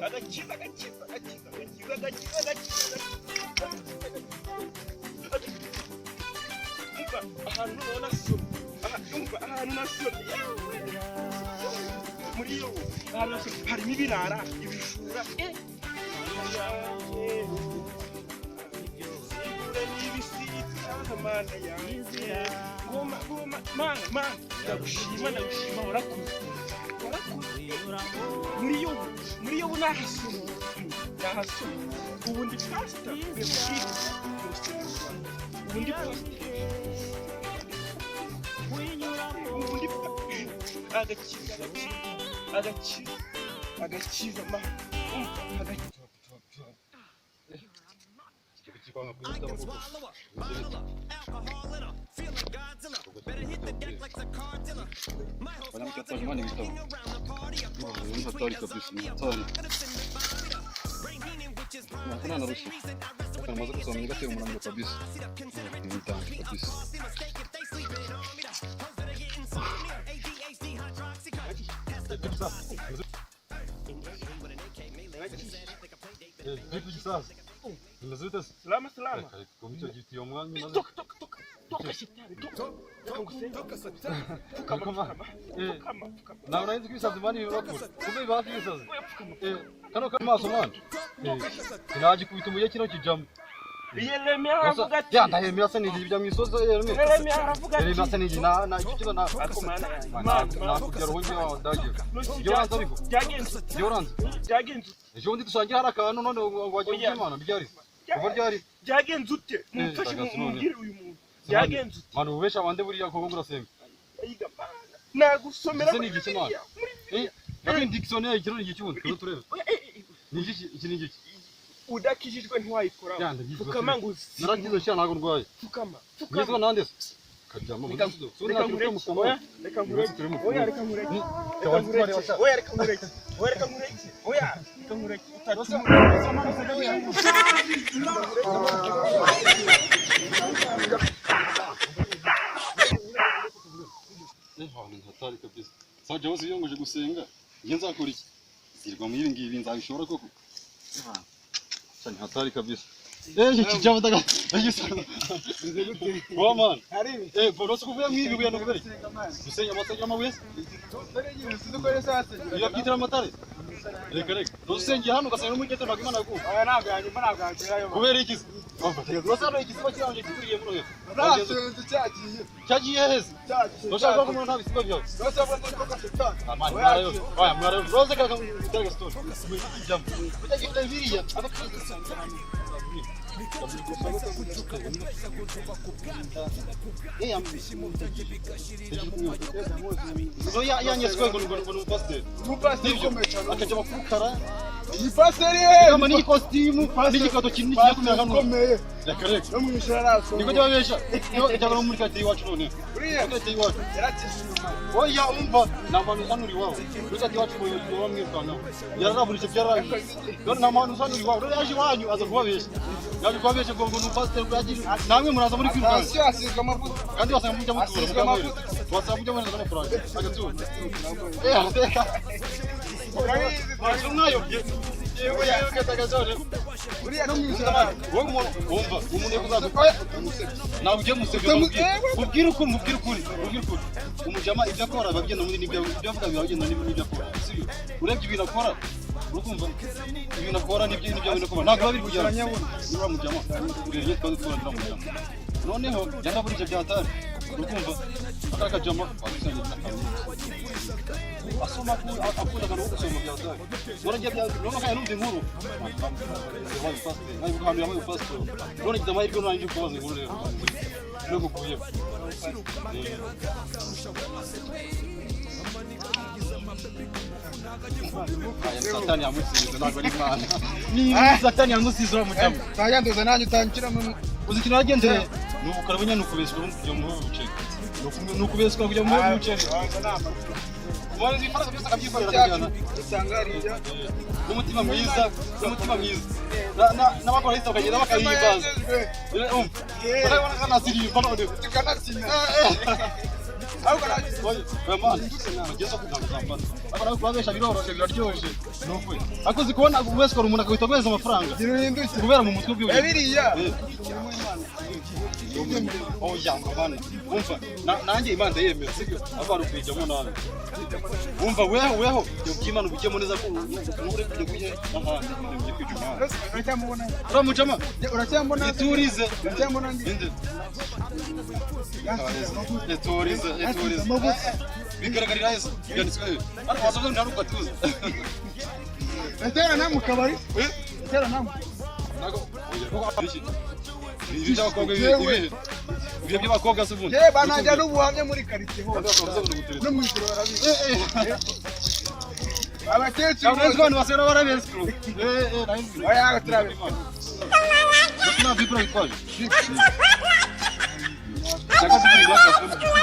agakiza ahantu ubona so ahantu naso muri yo harimo ibirara ibishura mana yanjye mana ndagushima warakuze muri yo nahasoma ubu ndi pastor ubu ndi pastor agakiza mana Selama. Toka shetani, toka satani. Na unaanza kuisaza mani wako. Kumbe baadhi yisaza. Kano kama asomana. Kinaji kuitumbuje kino kijambo. Yeleme aravuga ati. Ya ndahemera se niji bijya mwisozo yeleme. Yeleme aravuga ati. Yeleme se niji na ikikino na akomana. Na kujya ruhungi wa ndaje. Yoranza ariko. Byagenze. Ejo ndi dusangiye harakano none wagiye Imana byari. Kuva ryari? Byagenze ute? Mufashe mungire uyu muntu. Byagenze ute? Manu ubesha bande buriya koko ngurasenga. Ayiga nagusomera. Se nigi kimana. Nako dictionnaire ikiro nigi cyundi turebe. Nigi iki nigi. Udakijijwe ntiwayikora. Fukama ngo naragize sha nago ndwaye. Fukama. Nizwa nande se. Kajama mu nsudo. Sura kuri mukama. Reka ngureke. Oya reka ngureke. Hatari kabisa. Saje wose yongoje gusenga. Nge nzakora iki? Zirwa mu ibi ngibi nzabishobora koko. Sani hatari kabisa. Iki cyabo daga. Wa man. Boroso kuvuya mwibi buya no kubere. Gusenya amatari y'amabuye. Ya kitira amatari. Reka. Rusenge hano gasanga n'umugete bagimana ku. Aya ntabwo yanjye kubera iki? Rosano igisiba cyanje kikuriye muno. Rasenze cyagiye. Cyagiye heze. Bashaka ko umuntu ntabisiba byo. Bashaka ko shetani. Amani mwarayo. Rose kaka mutega story. Jam. Kutagira biriya abakristo. Yanyeswe ngo pastor. Akaja bakukara. Iyi pastor kama ni costume, ni kato kinini kigiye kumera hano. Reka. No mwishura raso. Niko cyabesha. Yo cyabara muri kati iwacu none. Kati iwacu. Yaratishima. Oya umva namanu sanuri wao. Muri kati iwacu ngo bamwirukana. Yararaburitse byarayi. None namanu sanuri wao. Rero yaje wanyu aza kubabesha. Yaje kubabesha ngo pastor byagira. Namwe muraza muri kwirukana. Asiga amavuta. Kandi wasanga mujya mutura. Wasanga mujya muri amafaranga. Agatu. Ateka. Mwayo. Yewe katagazone. Uriya no mwishura. Wowe umuntu yakuzaza. Nawe uje musebya ubwira ukuri. Umujama ibyo akora bagenda muri nibyo avuga bagenda n'ibyo akora. Sibyo. Urebye ibintu akora. Urukumva ibintu akora nibyo bintu akora. Ntabwo babiri kujyana. Niba mujama. Ureye twari turandira mujama. Noneho yandaburije byatari. Urukumva akakajama basanga asoma ku akunda bano gusoma byatari. None bya none kaya numva inkuru. Yabaye pastor. Nayo kandi yabaye pastor. None gidama ibyo nanje kubaza inkuru rero. No kukuye. Satani yamusize ntabwo ari Imana. Ni Satani yamusize mujama. Tayandoza nanyu tankira mu uzikina agendere n'ubukara bunya nukubeswa kujya mu buce. Nukubeswa kujya mu buce. Wari zifara byose akabyikorera cyane. Usangarira n'umutima mwiza. N'abakora hisa bakagenda bakayimbaza. Urabona kana siri bano de. Kanatsinda. ahubwo nagize oya man ugeze kugamba abana kubabesha biroroshye biraryoshye nuko akoze kubona wese ko umuntu akahita kweza amafaranga giruhinduke kubera mu mutwe bwiwe biriya oya man umva nanjye Imana yemera sibyo abari kwijyamo nawe umva weho by'Imana ubijyemo neza ko ure kujya kujya ahandi ibyo kwijyamo uracyambona uramujama uracyambona iturize uracyambona ndi iturize bigaragarira heza byanditswe ariko wasoza nta ruko tuzi atera namu kabari atera namu nago ibi by'abakobwa ibyo by'abakobwa se ubundi je banajya n'ubuhamye muri quartier hose no mu ijoro barabizi abakecuru abantu abantu basera barabese oya turabizi Não, vi pra aí, pode. Chega de brigar com a